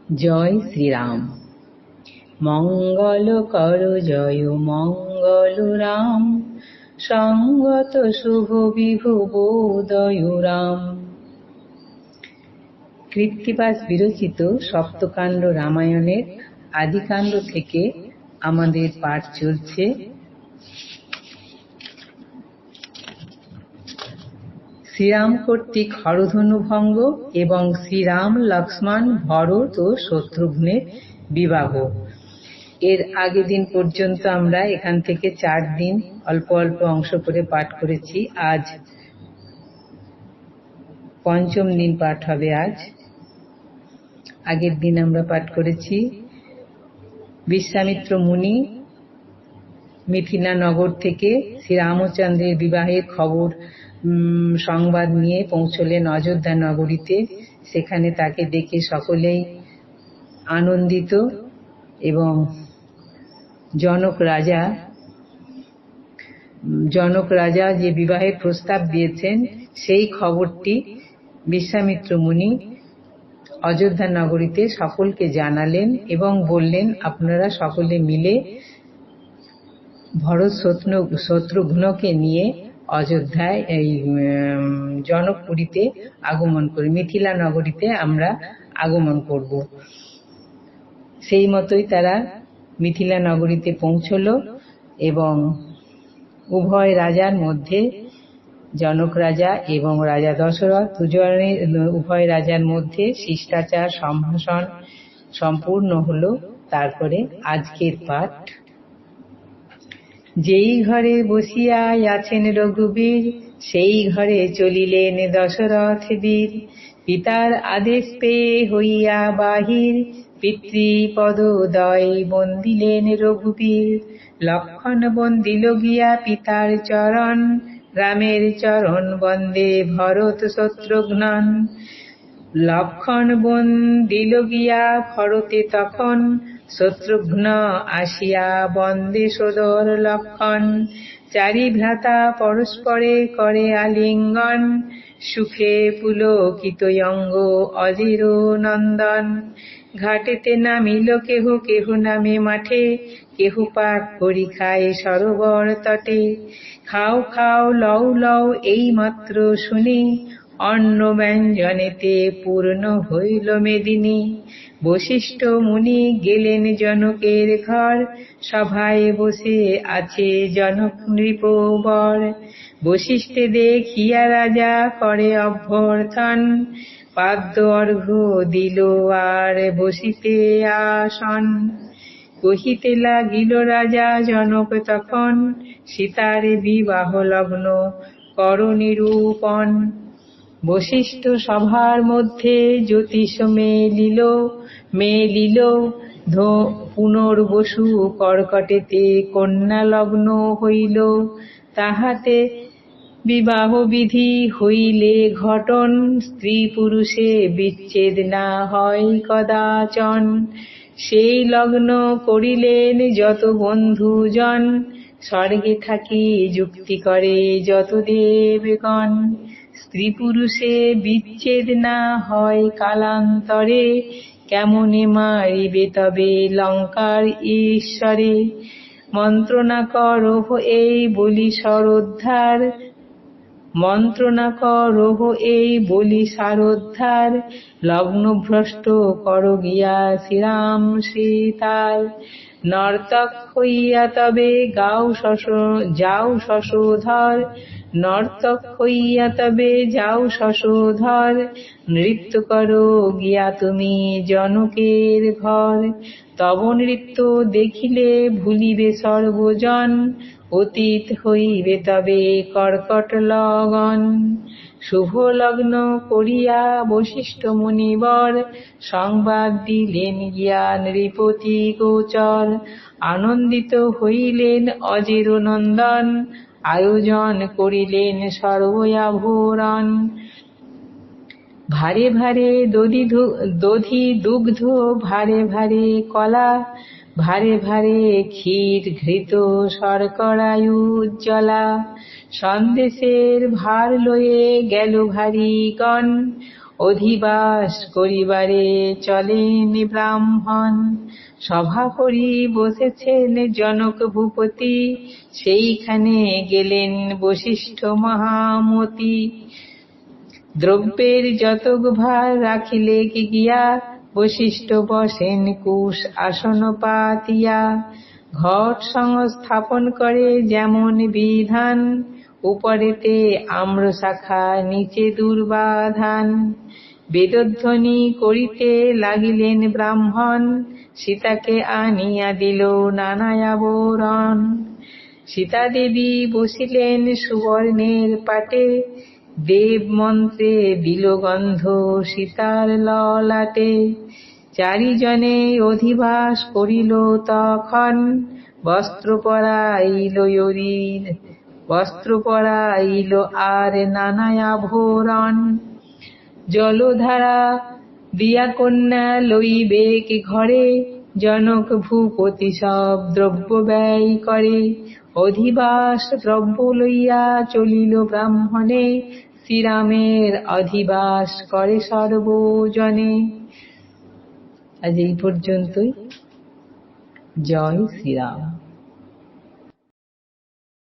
জয় শ্রীরাম। মঙ্গল কর জয় মঙ্গল রাম, সঙ্গত শুভ বিভু বোধয় রাম। কৃত্তিবাস বিরচিত সপ্তকাণ্ড রামায়ণের আদিকাণ্ড থেকে আমাদের পাঠ চলছে। শ্রীরাম কর্তৃক হরধনু ভঙ্গ এবং শ্রীরাম, লক্ষ্মণ, ভরত ও শত্রুঘ্নের বিবাহ। এর আগের দিন পর্যন্ত আমরা এখান থেকে 4 দিন অল্প অল্প অংশ করে পাঠ করেছি। আজ পঞ্চম দিন পাঠ হবে। আগের দিন আমরা পাঠ করেছি বিশ্বামিত্র মুনি মিথিলা নগর থেকে শ্রীরামচন্দ্রের বিবাহের সংবাদ নিয়ে পৌঁছলেন অযোধ্যা নগরীতে। সেখানে তাকে দেখে সকলেই আনন্দিত এবং জনক রাজা যে বিবাহের প্রস্তাব দিয়েছেন সেই খবরটি বিশ্বামিত্র মুনি অযোধ্যা নগরীতে সকলকে জানালেন এবং বললেন, আপনারা সকলে মিলে ভরত শত্রুঘ্নকে নিয়ে অযোধ্যায় এই জনকপুরীতে আগমন করি, মিথিলা নগরীতে আমরা আগমন করব। সেই মতোই তারা মিথিলা নগরীতে পৌঁছল এবং উভয় রাজার মধ্যে, জনক রাজা এবং রাজা দশরথ উভয় রাজার মধ্যে শিষ্টাচার সম্ভাষণ সম্পূর্ণ হলো। তারপরে আজকের পাঠ। যেই ঘরে বসিয়া আছেন রঘুবীর, সেই ঘরে চলিলেন দশরথ বীর। পিতার আদেশ পেয়ে হইয়া বাহির, পিতৃপদোদয় বন্দিলেন রঘুবীর। লক্ষণ বন্দিল গিয়া পিতার চরণ, রামের চরণ বন্দে ভরত শত্রুঘ্নন। লক্ষণ বন্দিল গিয়া ভরতে তখন, শত্রুঘ্ন আসিয়া বন্দে সোদর লক্ষণ। চারি ভ্রাতা পরস্পরে করে আলিঙ্গন, সুখে পুলকিত অঙ্গ অজির নন্দন। ঘাটেতে নামিল কেহ, কেহ নামে মাঠে, কেহ পাক করি খায় সরোবর তটে। খাও খাও লও লও এই মাত্র শুনি, অন্ন ব্যঞ্জনেতে পূর্ণ হইল মেদিনী। বশিষ্ঠ মুনি গেলেন জনকের ঘর, সভায় বসে আছে জনক নৃপবর। বশিষ্ঠে দেখিয়া রাজা করে অভ্যর্থন, পাদ্য অর্ঘ্য দিল আর বসিতে আসন। কহিতে লাগিল রাজা জনক তখন, সীতার বিবাহ লগ্ন কর নিরূপণ। বশিষ্ঠ সভার মধ্যে জ্যোতিষ মেলিল, পুনর্বসু কর্কটেতে কন্যা লগ্ন হইল। তাহাতে বিবাহ বিধি হইলে ঘটন, স্ত্রী পুরুষে বিচ্ছেদ না হয় কদাচন। সেই লগ্ন করিলেন যত বন্ধুজন, স্বর্গে থাকি যুক্তি করে যত দেবগণ। স্ত্রী পুরুষে বিচ্ছেদ না হয় কালান্তরে, কেমনে মারিবে তবে লঙ্কার ঈশ্বরে। মন্ত্রণা করহ এই বলি সারোদ্ধার, লগ্ন ভ্রষ্ট কর গিয়া শ্রীরাম সীতার। নর্তক হইয়া তবে যাও শশধর, নৃত্য করো গিয়া তুমি জনকের ঘর। তব নৃত্য দেখিলে ভুলিবে সর্বজন, অতীত হইবে তবে কর্কট লগন। শুভ লগ্ন করিয়া বশিষ্ঠ মুনিবর, সংবাদ দিলেন গিয়া নৃপতি গোচর। আনন্দিত হইলেন অজির নন্দন, আয়োজন করিলেন সর্বয়াভরণ। ভারে ভারে দধি দুগ্ধ, ভারে ভারে কলা, ভারে ভারে ক্ষীর ঘৃত শর্করায় উজ্জ্বলা। সন্দেশের ভার লয়ে গেল ভারীগণ, অধিবাস করিবারে চলেন ব্রাহ্মণ। সভা করি বসেছেন জনক ভূপতি, সেইখানে গেলেন বশিষ্ঠ মহামতি। দ্রব্যের যতক ভার রাখিলে কি গিয়া, বশিষ্ঠ বসেন কুশ আসন পাতিয়া। ঘট সংস্থাপন করে যেমন বিধান, উপরেতে আম্র শাখা নিচে দুর্বাধান। বেদধ্বনি করিতে লাগিলেন ব্রাহ্মণ, সীতাকে আনিয়া দিল নানা আবরণ। সীতা দেবী বসিলেন সুবর্ণের পাটে, দেব মন্ত্রে দিল গন্ধ সীতার ললাটে। চারিজনে অধিবাস করিল তখন, বস্ত্র পরাইল আর নানা আভরণ। জলধারা দিয়া কন্যা লইবেক ঘরে, জনক ভূপতি সব দ্রব্য ব্যয় করে। অধিবাস দ্রব্য লইয়া চলিল ব্রাহ্মণে, শ্রীরামের অধিবাস করে সর্বজনে। আজ এই পর্যন্তই। জয় শ্রীরাম।